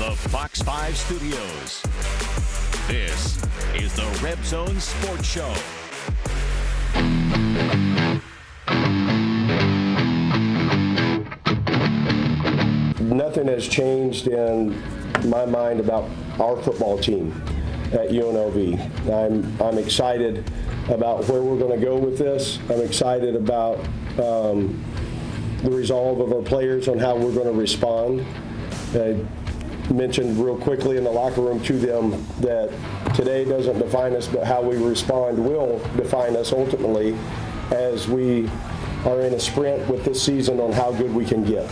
the FOX5 studios. This is the Red Zone Sports Show. Nothing has changed in my mind about our football team at UNLV. I'm excited about where we're going to go with this. I'm excited about the resolve of our players on how we're going to respond. I mentioned real quickly in the locker room to them that today doesn't define us, but how we respond will define us ultimately as we are in a sprint with this season on how good we can get.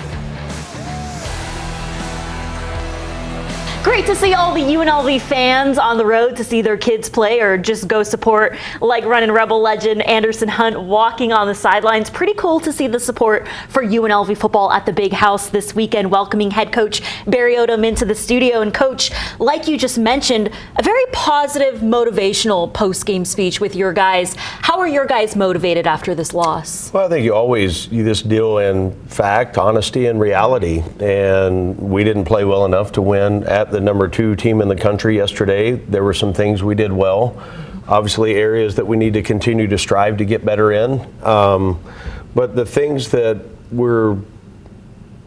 Great to see all the UNLV fans on the road to see their kids play or just go support, like Runnin' Rebel legend Anderson Hunt walking on the sidelines. Pretty cool to see the support for UNLV football at the Big House this weekend, welcoming head coach Barry Odom into the studio. And coach, like you just mentioned, a very positive, motivational post-game speech with your guys. How are your guys motivated after this loss? Well, I think you just deal in fact, honesty, and reality. And we didn't play well enough to win at the number 2 team in the country yesterday. There were some things we did well, obviously areas that we need to continue to strive to get better in. But the things that we're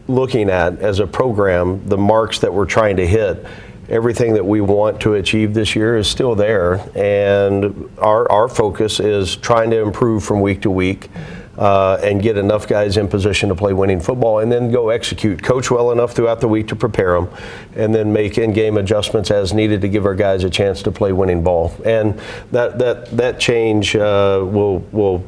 looking at as a program, the marks that we're trying to hit, everything that we want to achieve this year is still there. And our focus is trying to improve from week to week. And get enough guys in position to play winning football, and then go execute, coach well enough throughout the week to prepare them, and then make in-game adjustments as needed to give our guys a chance to play winning ball. And that change will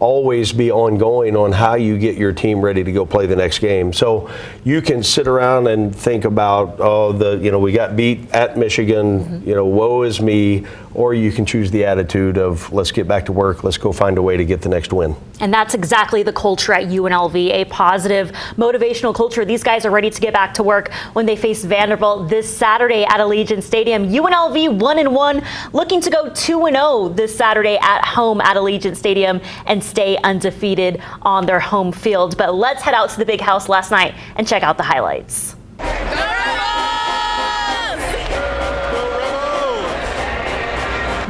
always be ongoing on how you get your team ready to go play the next game. So you can sit around and think about, we got beat at Michigan, woe is me, or you can choose the attitude of let's get back to work, let's go find a way to get the next win. And that's exactly the culture at UNLV, a positive, motivational culture. These guys are ready to get back to work when they face Vanderbilt this Saturday at Allegiant Stadium. UNLV 1-1, looking to go 2-0 this Saturday at home at Allegiant Stadium and stay undefeated on their home field. But let's head out to the Big House last night and check out the highlights.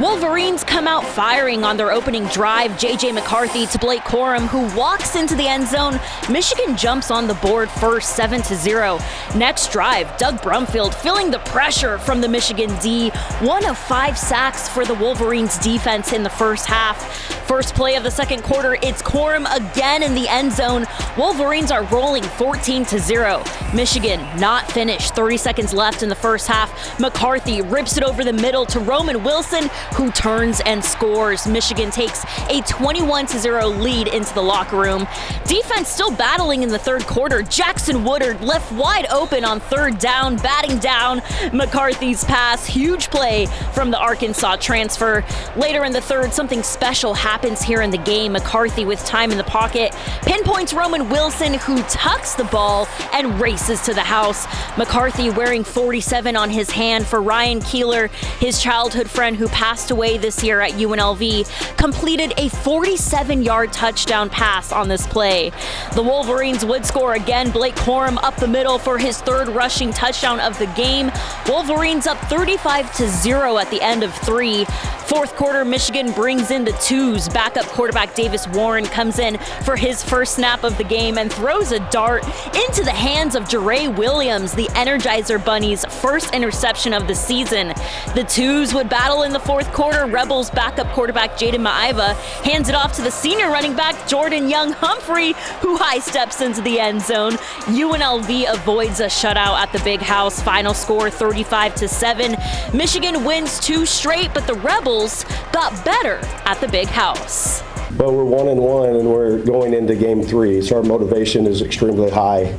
Wolverines come out firing on their opening drive. J.J. McCarthy to Blake Corum, who walks into the end zone. Michigan jumps on the board first, 7-0. Next drive, Doug Brumfield feeling the pressure from the Michigan D. 1 of 5 sacks for the Wolverines defense in the first half. First play of the second quarter, it's Corum again in the end zone. Wolverines are rolling 14-0. Michigan not finished. 30 seconds left in the first half. McCarthy rips it over the middle to Roman Wilson, who turns and scores. Michigan takes a 21-0 lead into the locker room. Defense still battling in the third quarter. Jackson Woodard left wide open on third down, batting down McCarthy's pass. Huge play from the Arkansas transfer. Later in the third, something special happens here in the game. McCarthy, with time in the pocket, pinpoints Roman Wilson, who tucks the ball and races to the house. McCarthy wearing 47 on his hand for Ryan Keeler, his childhood friend who passed away this year at UNLV, completed a 47-yard touchdown pass on this play. The Wolverines would score again. Blake Corum up the middle for his third rushing touchdown of the game. Wolverines up 35-0 at the end of 3. Fourth quarter, Michigan brings in the twos. Backup quarterback Davis Warren comes in for his first snap of the game and throws a dart into the hands of Jere Williams, the Energizer Bunny's first interception of the season. The twos would battle in the fourth quarter. Rebels backup quarterback Jaden Maiva hands it off to the senior running back Jordan Young-Humphrey, who high steps into the end zone. UNLV avoids a shutout at the Big House. Final score 35-7. Michigan wins 2 straight, but the Rebels got better at the Big House. But we're 1-1 and we're going into game 3, so our motivation is extremely high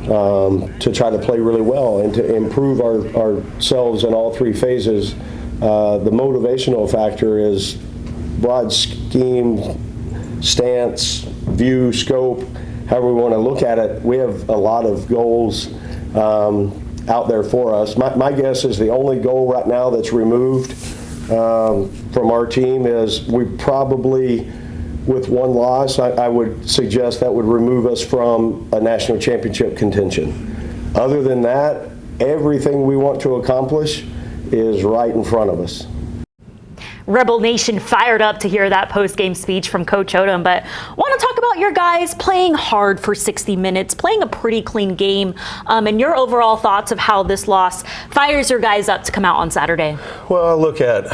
to try to play really well and to improve ourselves in all 3 phases. The motivational factor is broad scheme, stance, view, scope, however we want to look at it. We have a lot of goals out there for us. My guess is the only goal right now that's removed from our team is we probably, with 1 loss, I would suggest that would remove us from a national championship contention. Other than that, everything we want to accomplish is right in front of us. Rebel Nation fired up to hear that post-game speech from Coach Odom, but want to talk about your guys playing hard for 60 minutes, playing a pretty clean game, and your overall thoughts of how this loss fires your guys up to come out on Saturday. Well, I look at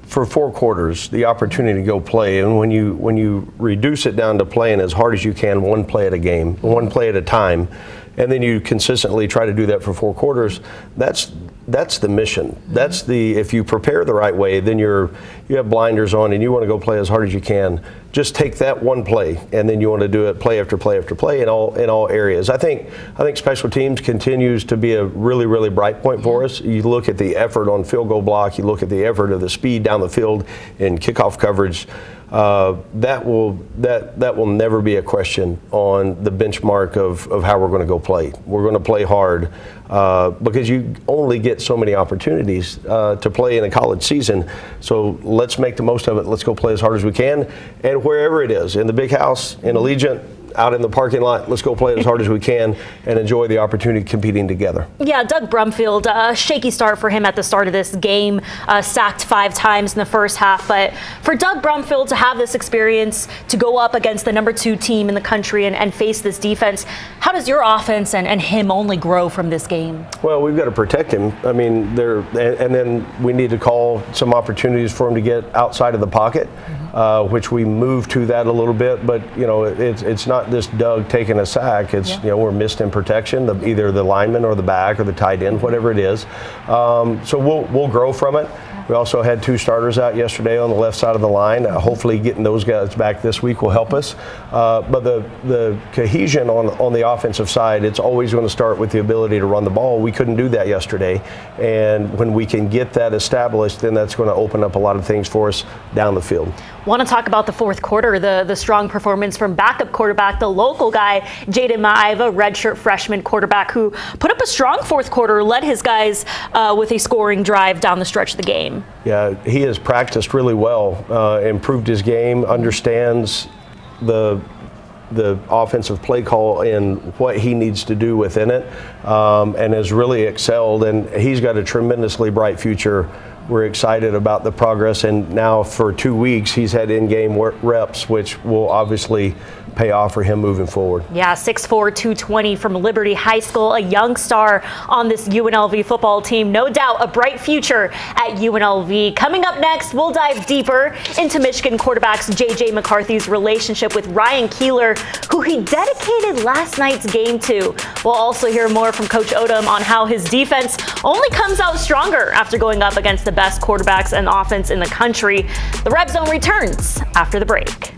for 4 quarters, the opportunity to go play, and when you reduce it down to playing as hard as you can, one play at a game, one play at a time, and then you consistently try to do that for 4 quarters, that's the mission. That's if you prepare the right way, then you have blinders on and you want to go play as hard as you can. Just take that one play, and then you want to do it play after play after play in all areas. I think special teams continues to be a really, really bright point for us. You look at the effort on field goal block, you look at the effort of the speed down the field in kickoff coverage. That will never be a question on the benchmark of how we're going to go play. We're going to play hard because you only get so many opportunities to play in a college season. So let's make the most of it. Let's go play as hard as we can, and wherever it is, in the big house, in Allegiant, out in the parking lot, let's go play as hard as we can and enjoy the opportunity competing together. Yeah, Doug Brumfield, a shaky start for him at the start of this game, sacked 5 times in the first half. But for Doug Brumfield to have this experience, to go up against the number 2 team in the country and face this defense, how does your offense and him only grow from this game? Well, we've got to protect him. I mean, and then we need to call some opportunities for him to get outside of the pocket, which we moved to that a little bit. But, it's not just Doug taking a sack. It's, we're missed in protection, either the lineman or the back or the tight end, whatever it is. So we'll grow from it. We also had 2 starters out yesterday on the left side of the line. Hopefully getting those guys back this week will help us. But the cohesion on the offensive side, it's always going to start with the ability to run the ball. We couldn't do that yesterday. And when we can get that established, then that's going to open up a lot of things for us down the field. Want to talk about the fourth quarter, the strong performance from backup quarterback, the local guy, Jaden Maiva, redshirt freshman quarterback, who put up a strong fourth quarter, led his guys with a scoring drive down the stretch of the game. Yeah, he has practiced really well, improved his game, understands the offensive play call and what he needs to do within it, and has really excelled. And he's got a tremendously bright future. We're excited about the progress, and now for 2 weeks he's had in-game reps, which will obviously pay off for him moving forward. Yeah, 6'4", 220 from Liberty High School, a young star on this UNLV football team. No doubt a bright future at UNLV. Coming up next, we'll dive deeper into Michigan quarterbacks J.J. McCarthy's relationship with Ryan Keeler, who he dedicated last night's game to. We'll also hear more from Coach Odom on how his defense only comes out stronger after going up against the best quarterbacks and offense in the country. The Red Zone returns after the break.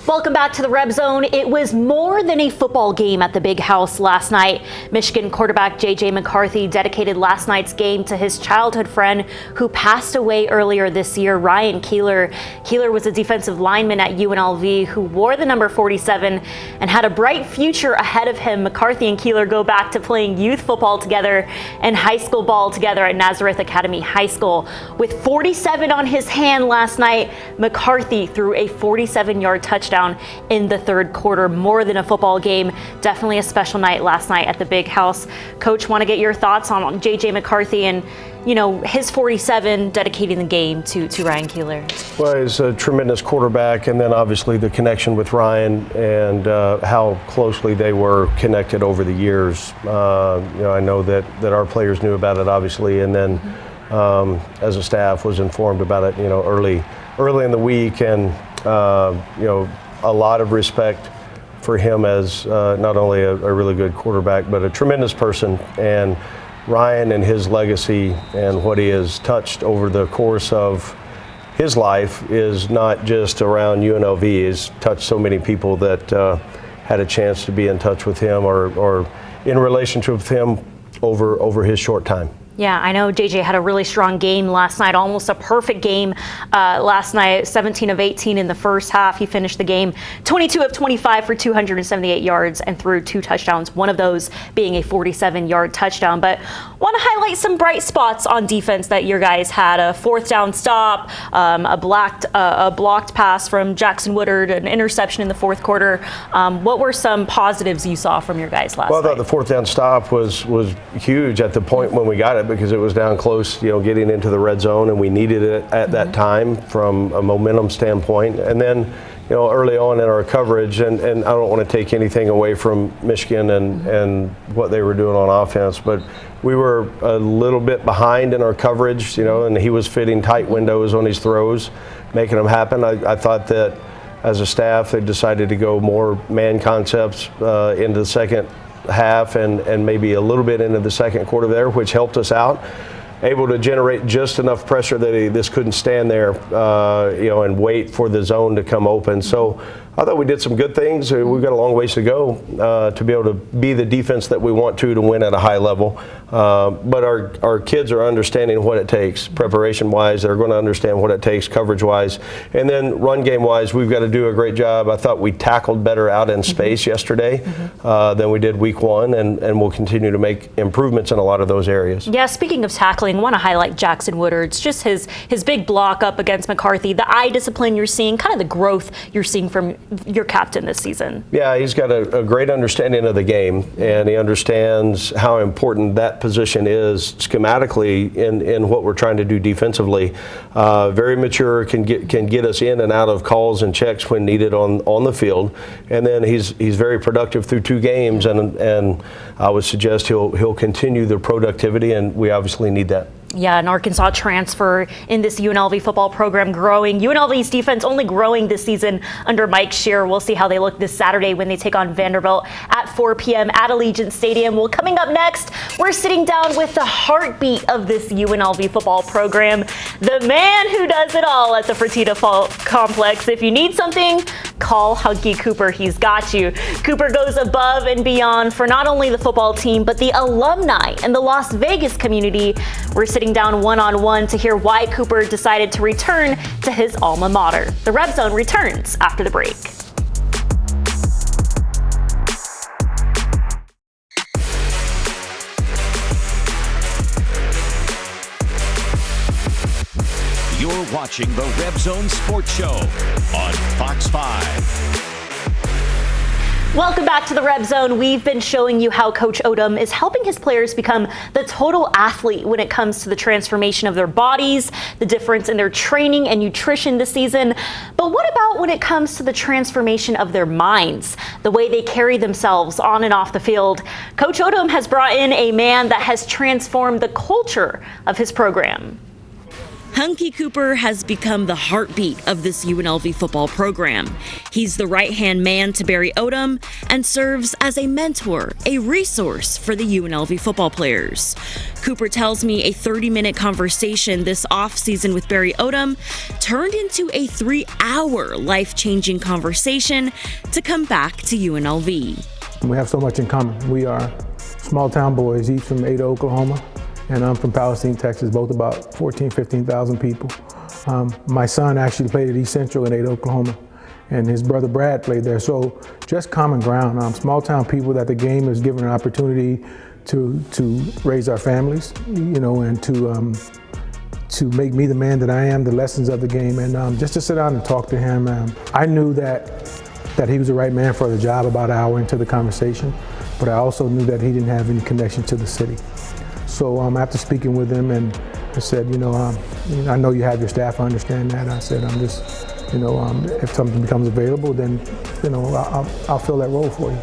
Welcome back to the Red Zone. It was more than a football game at the Big House last night. Michigan quarterback J.J. McCarthy dedicated last night's game to his childhood friend who passed away earlier this year, Ryan Keeler. Keeler was a defensive lineman at UNLV who wore the number 47 and had a bright future ahead of him. McCarthy and Keeler go back to playing youth football together and high school ball together at Nazareth Academy High School. With 47 on his hand last night, McCarthy threw a 47-yard touchdown in the third quarter. More than a football game, definitely a special night last night at the Big House. Coach, want to get your thoughts on J.J. McCarthy and, his 47 dedicating the game to Ryan Keeler. Well, he's a tremendous quarterback, and then obviously the connection with Ryan and how closely they were connected over the years. I know that our players knew about it, obviously, and then as a staff was informed about it, early in the week, and a lot of respect for him as not only a really good quarterback, but a tremendous person. And Ryan and his legacy and what he has touched over the course of his life is not just around UNLV. He's touched so many people that had a chance to be in touch with him or in relationship with him over his short time. Yeah, I know JJ had a really strong game last night, almost a perfect game last night, 17 of 18 in the first half. He finished the game 22 of 25 for 278 yards and threw 2 touchdowns, one of those being a 47-yard touchdown. But want to highlight some bright spots on defense that your guys had. A 4th down stop, a blocked pass from Jackson Woodard, an interception in the 4th quarter. What were some positives you saw from your guys last night? Well, I thought the 4th down stop was huge at the point when we got it, because it was down close, getting into the red zone, and we needed it at that time from a momentum standpoint. And then, early on in our coverage, and I don't want to take anything away from Michigan and what they were doing on offense, but we were a little bit behind in our coverage, and he was fitting tight windows on his throws, making them happen. I thought that as a staff, they decided to go more man concepts into the second half and maybe a little bit into the second quarter there, which helped us out. Able to generate just enough pressure that this couldn't stand there, and wait for the zone to come open. So I thought we did some good things. We've got a long ways to go to be able to be the defense that we want to win at a high level. But our kids are understanding what it takes, preparation-wise. They're going to understand what it takes, coverage-wise. And then run game-wise, we've got to do a great job. I thought we tackled better out in space yesterday than we did week 1, and we'll continue to make improvements in a lot of those areas. Yeah, speaking of tackling, I want to highlight Jackson Woodard's, just his big block up against McCarthy, the eye discipline you're seeing, kind of the growth you're seeing from your captain this season. Yeah, he's got a great understanding of the game, and he understands how important that position is schematically in what we're trying to do defensively. Very mature, can get us in and out of calls and checks when needed on the field, and then he's very productive through 2 games, and I would suggest he'll continue the productivity, and we obviously need that. Yeah, an Arkansas transfer in this UNLV football program growing. UNLV's defense only growing this season under Mike Shear. We'll see how they look this Saturday when they take on Vanderbilt at 4 p.m. at Allegiant Stadium. Well, coming up next, we're sitting down with the heartbeat of this UNLV football program, the man who does it all at the Fertitta Complex. If you need something, call Hunky Cooper. He's got you. Cooper goes above and beyond for not only the football team, but the alumni and the Las Vegas community. We're sitting down one-on-one to hear why Cooper decided to return to his alma mater. The Red Zone returns after the break. You're watching the Red Zone Sports Show on Fox 5. Welcome back to the Red Zone. We've been showing you how Coach Odom is helping his players become the total athlete when it comes to the transformation of their bodies, the difference in their training and nutrition this season. But what about when it comes to the transformation of their minds, the way they carry themselves on and off the field? Coach Odom has brought in a man that has transformed the culture of his program. Hunky Cooper has become the heartbeat of this UNLV football program. He's the right-hand man to Barry Odom and serves as a mentor, a resource for the UNLV football players. Cooper tells me a 30-minute conversation this offseason with Barry Odom turned into a 3-hour life-changing conversation to come back to UNLV. We have so much in common. We are small-town boys. He's from Ada, Oklahoma. And I'm from Palestine, Texas, both about 14,000, 15,000 people. My son actually played at East Central in Ada, Oklahoma, and his brother Brad played there. So just common ground. Small town people that the game has given an opportunity to raise our families, and to make me the man that I am, the lessons of the game, and just to sit down and talk to him. I knew that he was the right man for the job about an hour into the conversation, but I also knew that he didn't have any connection to the city. So after speaking with him, and I said, I know you have your staff, I understand that. I said, I'm just, if something becomes available, then, I'll fill that role for you.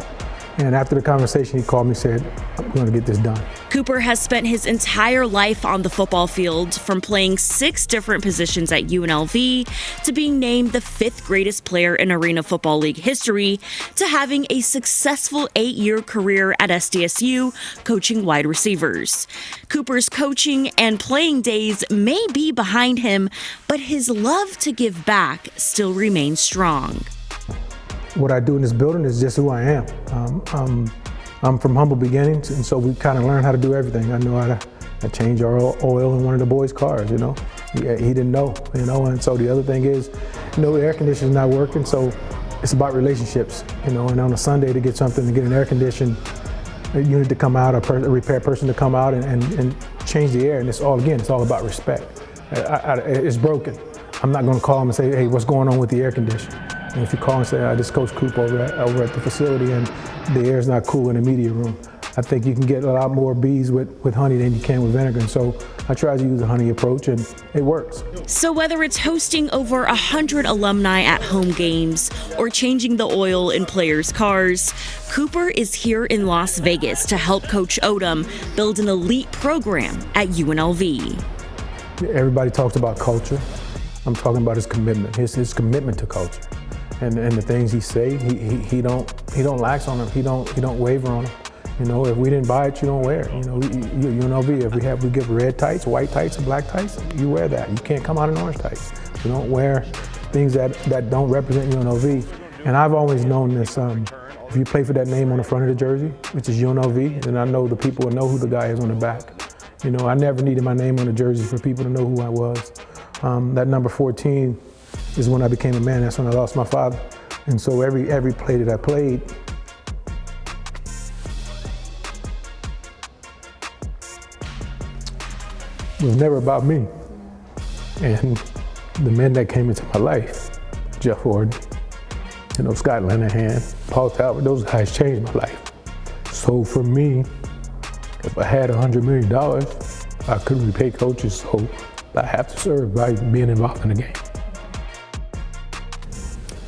And after the conversation, he called me and said, I'm going to get this done. Cooper has spent his entire life on the football field, from playing 6 different positions at UNLV to being named the 5th greatest player in Arena Football League history to having a successful 8-year career at SDSU coaching wide receivers. Cooper's coaching and playing days may be behind him, but his love to give back still remains strong. What I do in this building is just who I am. I'm from humble beginnings, and so we kind of learned how to do everything. I know how to I changed our oil in one of the boys' cars, you know. He didn't know, you know, and so the other thing is, you know, the air conditioner's not working, so it's about relationships, you know, and on a Sunday to get something, to get an air conditioned unit to come out, a repair person to come out and change the air, and it's all about respect. It's broken. I'm not gonna call him and say, hey, what's going on with the air conditioner? And if you call and say, this is Coach Cooper over at the facility and the air's not cool in the media room, I think you can get a lot more bees with honey than you can with vinegar. And so I try to use the honey approach, and it works. So whether it's hosting over 100 alumni at home games or changing the oil in players' cars, Cooper is here in Las Vegas to help Coach Odom build an elite program at UNLV. Everybody talks about culture. I'm talking about his commitment, his commitment to culture, and the things he say. He don't lax on them. He don't waver on them. You know, if we didn't buy it, you don't wear it. You know, UNLV, if we give red tights, white tights, and black tights, you wear that. You can't come out in orange tights. You don't wear things that don't represent UNLV. And I've always known this. If you play for that name on the front of the jersey, which is UNLV, then I know the people will know who the guy is on the back. You know, I never needed my name on the jersey for people to know who I was. That number 14 is when I became a man. That's when I lost my father. And so every play that I played, was never about me. And the men that came into my life, Jeff Horton, you know, Scott Linehan, Paul Talbot, those guys changed my life. So for me, if I had $100 million, I couldn't repay coaches, so I have to serve by being involved in the game.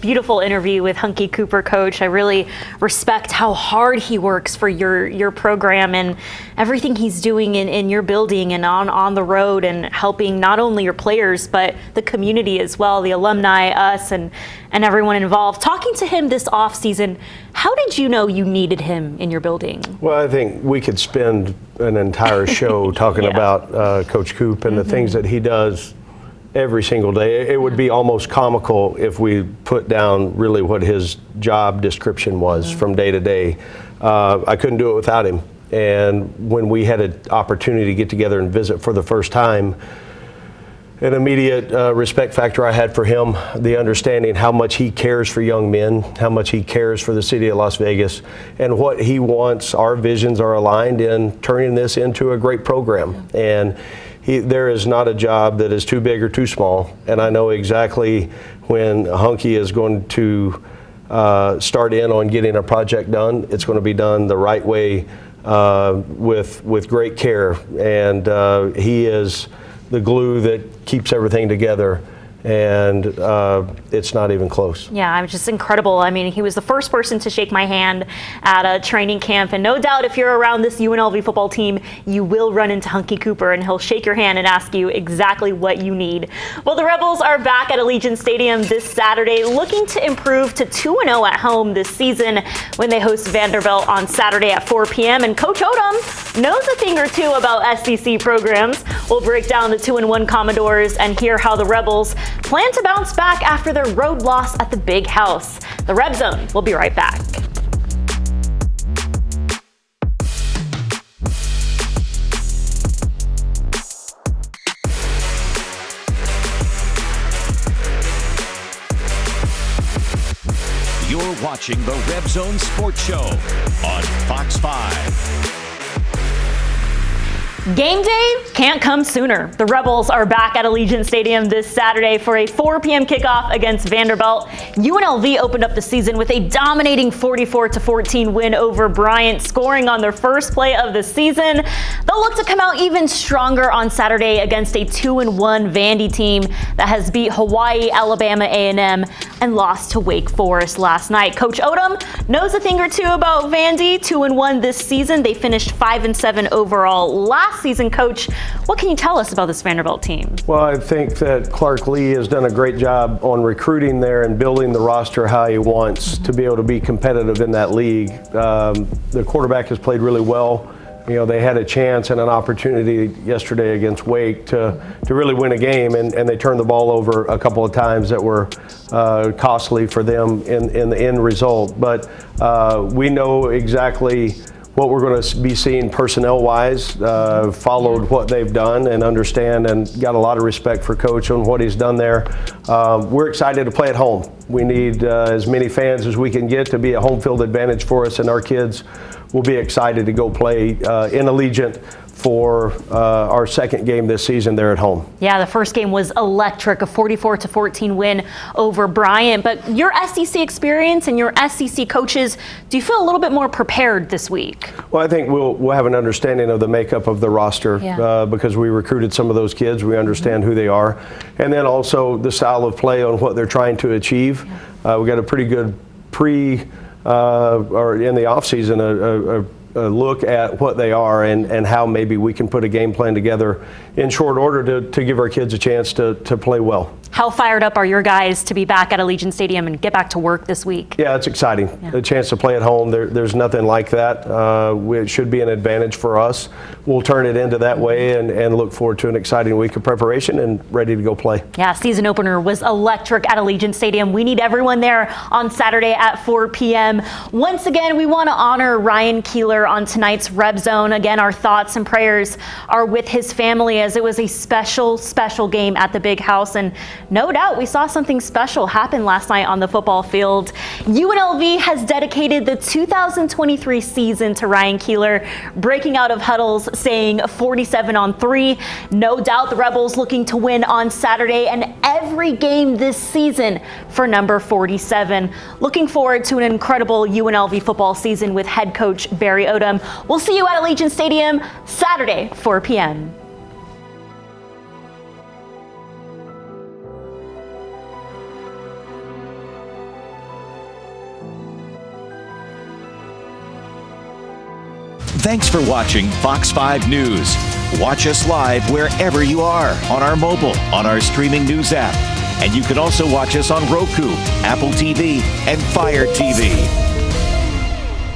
Beautiful interview with Hunky Cooper, Coach. I really respect how hard he works for your program and everything he's doing in your building and on the road, and helping not only your players but the community as well, the alumni, us, and everyone involved. Talking to him this offseason, how did you know you needed him in your building? Well, I think we could spend an entire show talking about Coach Coop and the things that he does every single day. It would be almost comical if we put down really what his job description was from day to day. I couldn't do it without him. And when we had an opportunity to get together and visit for the first time, an immediate respect factor I had for him, the understanding how much he cares for young men, how much he cares for the city of Las Vegas, and what he wants. Our visions are aligned in turning this into a great program. And there is not a job that is too big or too small, and I know exactly when Hunky is going to start in on getting a project done. It's going to be done the right way, with great care, and he is the glue that keeps everything together. And it's not even close. Yeah, I'm just incredible. I mean, he was the first person to shake my hand at a training camp, and no doubt if you're around this UNLV football team, you will run into Hunky Cooper, and he'll shake your hand and ask you exactly what you need. Well, the Rebels are back at Allegiant Stadium this Saturday, looking to improve to 2-0 at home this season when they host Vanderbilt on Saturday at 4 p.m. And Coach Odom knows a thing or two about SEC programs. We'll break down the 2-1 Commodores and hear how the Rebels plan to bounce back after their road loss at the Big House. The Reb Zone will be right back. You're watching the Reb Zone Sports Show on Fox 5. Game day can't come sooner. The Rebels are back at Allegiant Stadium this Saturday for a 4 p.m. kickoff against Vanderbilt. UNLV opened up the season with a dominating 44-14 win over Bryant, scoring on their first play of the season. They'll look to come out even stronger on Saturday against a 2-1 Vandy team that has beat Hawaii, Alabama A&M, and lost to Wake Forest last night. Coach Odom knows a thing or two about Vandy. 2-1 this season. They finished 5-7 overall last season. Coach, what can you tell us about this Vanderbilt team? Well, I think that Clark Lee has done a great job on recruiting there and building the roster how he wants to be able to be competitive in that league. The quarterback has played really well. You know, they had a chance and an opportunity yesterday against Wake to really win a game, and they turned the ball over a couple of times that were costly for them in the end result. But we know exactly what we're going to be seeing personnel-wise, followed what they've done and understand, and got a lot of respect for Coach on what he's done there. We're excited to play at home. We need as many fans as we can get to be a home field advantage for us, and our kids will be excited to go play in Allegiant for our second game this season there at home. Yeah, the first game was electric, a 44-14 win over Bryant. But your SEC experience and your SEC coaches, do you feel a little bit more prepared this week? Well, I think we'll have an understanding of the makeup of the roster because we recruited some of those kids. We understand who they are. And then also the style of play on what they're trying to achieve. We got a pretty good or in the offseason, a look at what they are and how maybe we can put a game plan together in short order to give our kids a chance to play well. How fired up are your guys to be back at Allegiant Stadium and get back to work this week? Yeah, it's exciting. A chance to play at home. There's nothing like that. It should be an advantage for us. We'll turn it into that way and look forward to an exciting week of preparation and ready to go play. Yeah, season opener was electric at Allegiant Stadium. We need everyone there on Saturday at 4 p.m. Once again, we want to honor Ryan Keeler on tonight's Reb Zone. Again, our thoughts and prayers are with his family as it was a special, special game at the Big House. And no doubt we saw something special happen last night on the football field. UNLV has dedicated the 2023 season to Ryan Keeler, breaking out of huddles saying 47-3. No doubt the Rebels looking to win on Saturday and every game this season for number 47. Looking forward to an incredible UNLV football season with head coach Barry Odom. We'll see you at Allegiant Stadium Saturday, 4 p.m. Thanks for watching Fox 5 News. Watch us live wherever you are on our mobile, on our streaming news app. And you can also watch us on Roku, Apple TV, and Fire TV.